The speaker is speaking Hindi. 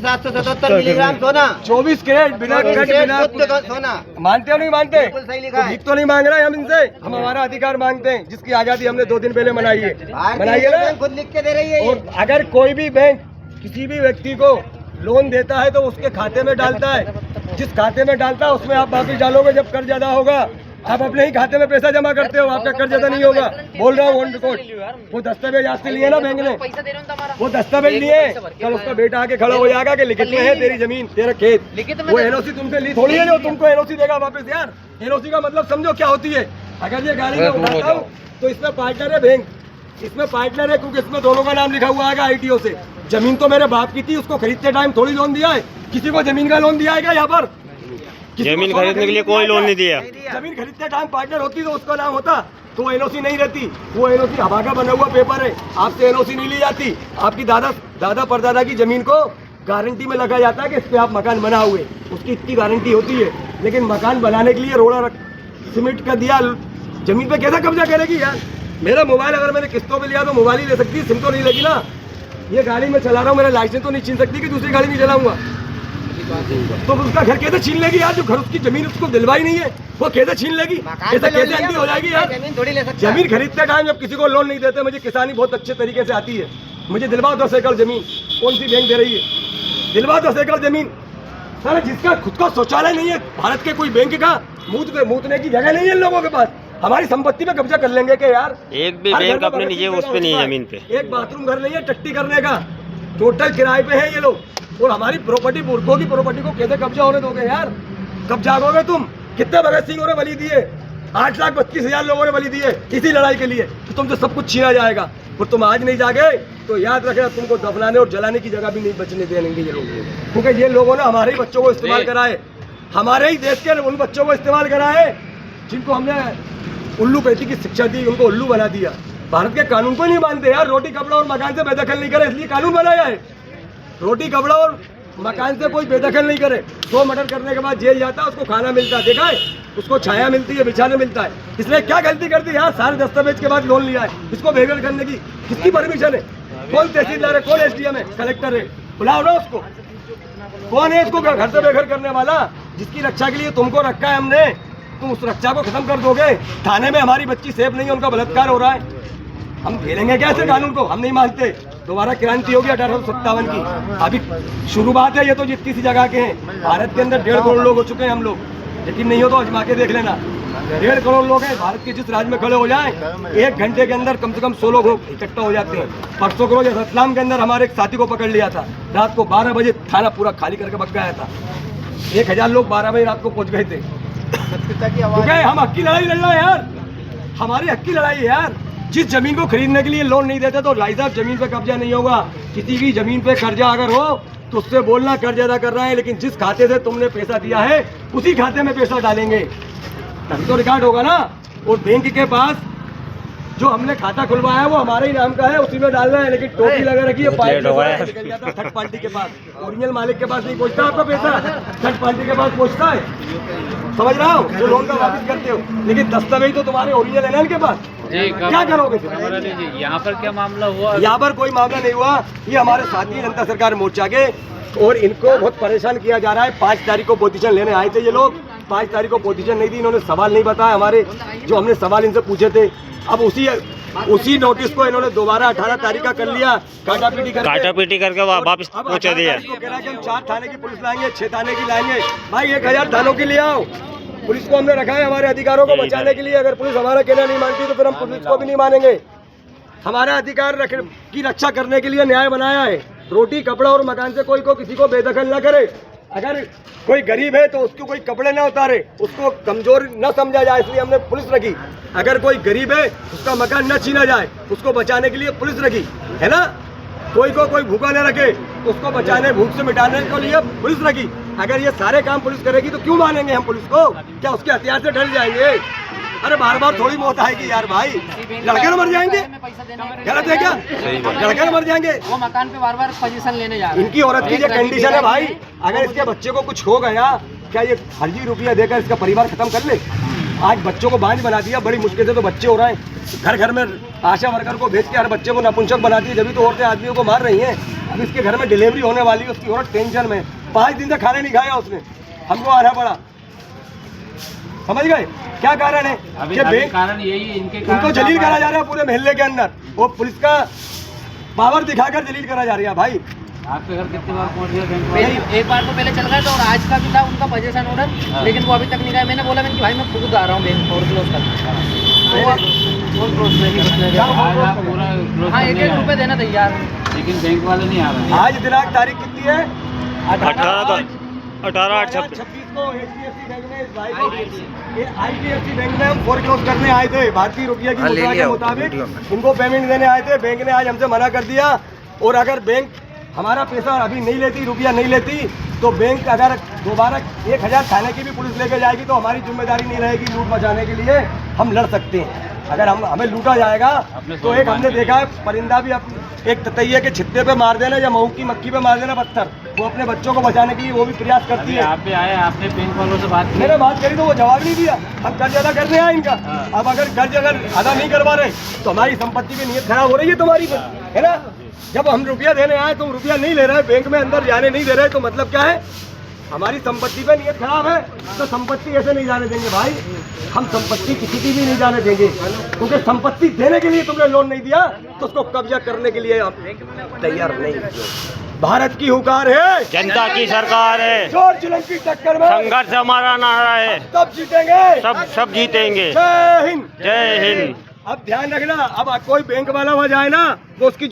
777 मिलीग्राम सोना, 24 कैरेट बिना कट बिना सोना। मानते हो नहीं मानते? बिल्कुल सही लिखा है। भीख तो नहीं मांग रहे हम इनसे, हम हमारा अधिकार मांगते हैं जिसकी आजादी हमने 2 दिन पहले मनाई है। मनाइए ना। खुद लिख के दे रही है। और अगर कोई भी बैंक किसी भी व्यक्ति को लोन देता है तो उसके खाते में डालता है, जिस खाते में डालता है उसमें आप वापिस डालोगे जब कर्ज अदा होगा। आप अपने ही खाते में पैसा जमा करते हो, आपका कर्ज अदा नहीं होगा। बोल रहा हूँ ऑन रिकॉर्ड। वो दस्तावेज आज से लिए ना बैंक ने, वो दस्तावेज लिए, कल उसका बेटा आके खड़ा हो जाएगा कि लिखित में है तेरी जमीन तेरा खेत। वो एनओसी तुमसे ली थोड़ी है जो तुमको एनओसी देगा वापस। यार एनओसी का मतलब समझो क्या होती है। अगर ये गाड़ी में उठाता हूँ तो इसमें पार्टनर है बैंक, इसमें पार्टनर है क्योंकि इसमें दोनों का नाम लिखा हुआ है आईटीओ से। जमीन तो मेरे बाप की थी, उसको खरीदते टाइम थोड़ी लोन दिया है। किसी को जमीन का लोन दिया है क्या यहाँ पर? जमीन खरीदने के लिए कोई लोन नहीं दिया। जमीन खरीदते टाइम पार्टनर होती तो उसका नाम होता, तो एनओसी नहीं रहती। वो एनओसी हवा का बना हुआ पेपर है, आपसे एनओसी नहीं ली जाती। आपकी दादा परदादा की जमीन को गारंटी में लगा जाता है कि इस पे आप मकान बना हुए, उसकी इतनी गारंटी होती है। लेकिन मकान बनाने के लिए रोड़ा सीमेंट का दिया, जमीन पे कैसा कब्जा करेगी यार? मेरा मोबाइल अगर मैंने किस्तों पे लिया तो मोबाइल ही ले सकती है, सिम तो नहीं लगी ना। ये गाड़ी में चला रहा हूँ, मेरा लाइसेंस तो नहीं छीन सकती कि दूसरी गाड़ी नहीं चलाऊंगा। तो उसका घर कैसे छीन लेगी यार? जो घर उसकी जमीन उसको दिलवाई नहीं है वो कैसे छीन लेगी? कैसे एंट्री हो जाएगी यार? जमीन खरीदते टाइम जब किसी को लोन नहीं देते, मुझे किसानी बहुत अच्छे तरीके से आती है, मुझे दिलवाओ 10 एकड़ जमीन। कौन सी बैंक दे रही है? दिलवाओ 10 एकड़ जमीन। सारे जिसका खुद का शौचालय नहीं है भारत के कोई बैंक का, मूतने की जगह नहीं है इन लोगों के पास, हमारी संपत्ति पे कब्जा कर लेंगे क्या यार? एक भी बैंक अपने निजी उस पे नहीं है जमीन पे। एक बाथरूम घर नहीं है टट्टी करने का, टोटल किराए पे है ये लोग। और हमारी प्रॉपर्टी, बुर्कों की प्रॉपर्टी को कैसे कब्जा होने दोगे यार? कब जागोगे तुम? कितने भगत सिंह ने बलि दिए? 8,32,000 लोगों ने बलि दिए इसी लड़ाई के लिए कि तुमसे सब कुछ छीना जाएगा। और तुम आज नहीं जागे तो याद रखना तुमको दफनाने और जलाने की जगह भी नहीं बचने देंगे ये लोग, क्योंकि ये लोगों ने हमारे ही बच्चों को इस्तेमाल कराए, हमारे ही देश के उन बच्चों को इस्तेमाल कराए जिनको हमने उल्लू पैती की शिक्षा दी, उनको उल्लू बना दिया। भारत के कानून को नहीं मानते यार। रोटी कपड़ा और मकान से बेदखल नहीं करे इसलिए कानून बनाया है। रोटी कपड़ा और मकान से कोई बेदखल नहीं करे। 100 मर्डर करने के बाद जेल जाता है, उसको खाना मिलता है, देखा है? उसको छाया मिलती है, बिछाने मिलता है। इसलिए क्या गलती कर दी यार? सारे दस्तावेज के बाद लोन लिया है, इसको बेघर करने की किसकी परमिशन है? कौन तहसीलदार है? कौन एसडीएम है? कलेक्टर है? बुलाओ ना उसको। कौन है इसको घर से बेघर करने वाला? जिसकी रक्षा के लिए तुमको रखा है हमने, तुम उस रक्षा को खत्म कर दोगे। थाने में हमारी बच्ची सेफ नहीं है, उनका बलात्कार हो रहा है, हम खेलेंगे कैसे कानून को? हम नहीं मानते। दोबारा क्रांति होगी 1857 की, अभी शुरुआत है। ये तो जितनी सी जगह के हैं, भारत के अंदर 1.5 करोड़ लोग हो चुके हैं हम लोग। यकीन नहीं हो तो आजमा के देख लेना। 1.5 करोड़ लोग हैं भारत के, जिस राज्य में खड़े हो जाए 1 घंटे के अंदर कम से कम 100 लोग इकट्ठा हो जाते हैं। परसों के रोज रतलाम के अंदर हमारे एक साथी को पकड़ लिया था, रात को 12 बजे थाना पूरा खाली करके भग गया था। 1000 लोग 12 बजे रात को पहुंच गए थे। हम हक की लड़ाई लड़ रहे हैं यार, हमारी हक की लड़ाई है यार। जिस जमीन को खरीदने के लिए लोन नहीं देते तो भाई साहब जमीन पे कब्जा नहीं होगा। किसी की जमीन पे कर्जा अगर हो तो उससे बोलना कर्ज अदा कर रहा है, लेकिन जिस खाते से तुमने पैसा दिया है उसी खाते में पैसा डालेंगे तभी तो रिकॉर्ड होगा ना। और बैंक के पास जो हमने खाता खुलवाया है वो हमारे ही नाम का है, उसी में डालना है। लेकिन टोपी लगा रखी है, पाइप निकल जाता है थर्ड पार्टी के पास, ओरिजिनल मालिक के पास नहीं पहुंचता आपका पैसा, थर्ड पार्टी के पास पहुंचता है। समझ रहा हूँ? जो लोन का वापिस करते हो, लेकिन दस्तावेज तो तुम्हारे ओरिजिनल है ना इनके पास। क्या करोगे? यहाँ पर क्या मामला हुआ? यहाँ पर कोई मामला नहीं हुआ। ये हमारे साथी जनता सरकार मोर्चा के, और इनको बहुत परेशान किया जा रहा है। 5 तारीख को पोजीशन लेने आए थे ये लोग, 5 तारीख को पोजीशन नहीं दी, इन्होंने सवाल नहीं बताया हमारे, जो हमने सवाल इनसे पूछे थे। अब उसी नोटिस को इन्होंने दोबारा 18 तारीख का कर लिया, काटापीटी करके वापस पहुंचा दिया। कह रहा है कि हम 4 थाने की पुलिस लाएंगे, 6 थाने की लाएंगे। भाई 1000 थानों की ले आओ। पुलिस को हमने रखा है हमारे अधिकारों को बचाने के लिए। अगर पुलिस हमारा कहना नहीं मानती तो फिर हम पुलिस को भी नहीं मानेंगे। हमारा अधिकार की रक्षा करने के लिए न्याय बनाया है। रोटी कपड़ा और मकान से कोई को किसी को बेदखल न करे। अगर कोई गरीब है तो उसको कोई कपड़े ना उतारे, उसको कमजोर न समझा जाए, इसलिए हमने पुलिस रखी। अगर कोई गरीब है उसका मकान न छीना जाए, उसको बचाने के लिए पुलिस रखी है ना। कोई को कोई भूखा न रखे, उसको बचाने, भूख से मिटाने के लिए पुलिस रखी। अगर ये सारे काम पुलिस करेगी तो क्यों मानेंगे हम पुलिस को? क्या उसके हथियार से डर जाएंगे? अरे बार बार थोड़ी मौत आएगी यार भाई, लड़के तो मर जाएंगे। गलत है क्या? लड़के तो मर जाएंगे। वो मकान पे बार-बार पोजीशन लेने जा रहे हैं। इनकी औरत की जो कंडीशन है भाई, अगर इसके बच्चे को कुछ हो गया, क्या ये फर्जी रुपया देकर इसका परिवार खत्म कर ले? आज बच्चों को बांझ बना दिया, बड़ी मुश्किल से तो बच्चे हो रहे हैं। घर घर में आशा वर्कर को भेज के हर बच्चे को नपुंसक बनाती है, जब तो औरतें आदमियों को मार रही हैं। अब इसके घर में डिलीवरी होने वाली है, उसकी औरत टेंशन में, 5 दिन से खाना नहीं खाया उसने, हमको आना पड़ा। समझ गए क्या कारण है? अभी कि बैंक कारण यही है, उनको जलील करा जा रहा है पूरे मोहल्ले के अंदर, वो पुलिस का पावर दिखाकर जलील करा जा रही है। भाई आपके घर कितनी बार पहुंच गया बैंक? एक बार तो पहले चल गए थे और आज का भी था उनका पोजीशन ऑर्डर, लेकिन वो अभी तक नहीं गया। मैंने बोला मैंने कि भाई मैं खुद आ रहा हूँ बैंक और क्लोज कर। हाँ 1-1 रुपये देना तैयार, लेकिन बैंक वाले नहीं आ रहे हैं। आज दिनांक तारीख कितनी है? 18/8/26 को HDFC बैंक में IDFC बैंक में हम फोरक्लोज करने आए थे, भारतीय रुपये की मुद्रा के मुताबिक इनको पेमेंट देने आए थे। बैंक ने आज हमसे मना कर दिया, और अगर बैंक हमारा पैसा अभी नहीं लेती, रुपया नहीं लेती, तो बैंक अगर दोबारा 1000 खाने की भी पुलिस लेके जाएगी तो हमारी जिम्मेदारी नहीं रहेगी लूट मचाने के लिए। हम लड़ सकते हैं अगर हमें लूटा जाएगा तो। एक हमने देखा है परिंदा भी एक ततैये के छित्ते पे मार देना या महू की मक्खी पे मार देना पत्थर, वो अपने बच्चों को बचाने के लिए वो भी प्रयास करती है। आप पे आए, आपने बैंक वालों से बात की? मैंने बात करी तो वो जवाब नहीं दिया। हम कर्ज अदा करने आए इनका, अब अगर कर्ज अगर अदा नहीं करवा रहे तो हमारी संपत्ति की नीयत खराब हो रही है तुम्हारी, है ना? जब हम रुपया देने आए तुम रुपया नहीं ले रहे, बैंक में अंदर जाने नहीं दे रहे, तो मतलब क्या है? हमारी संपत्ति पे नियत खराब है, तो संपत्ति ऐसे नहीं जाने देंगे भाई। हम संपत्ति किसी की भी नहीं जाने देंगे, क्योंकि संपत्ति देने के लिए तुमने लोन नहीं दिया तो उसको कब्जा करने के लिए हम तैयार नहीं। भारत की हुकार है, जनता की सरकार है, चोर जुल्म की टक्कर में संघर्ष हमारा नारा है, तब जीतेंगे, सब जीतेंगे। जय हिंद। जय हिंद। अब ध्यान रखना, अब कोई बैंक वाला वहाँ जाए ना तो उसकी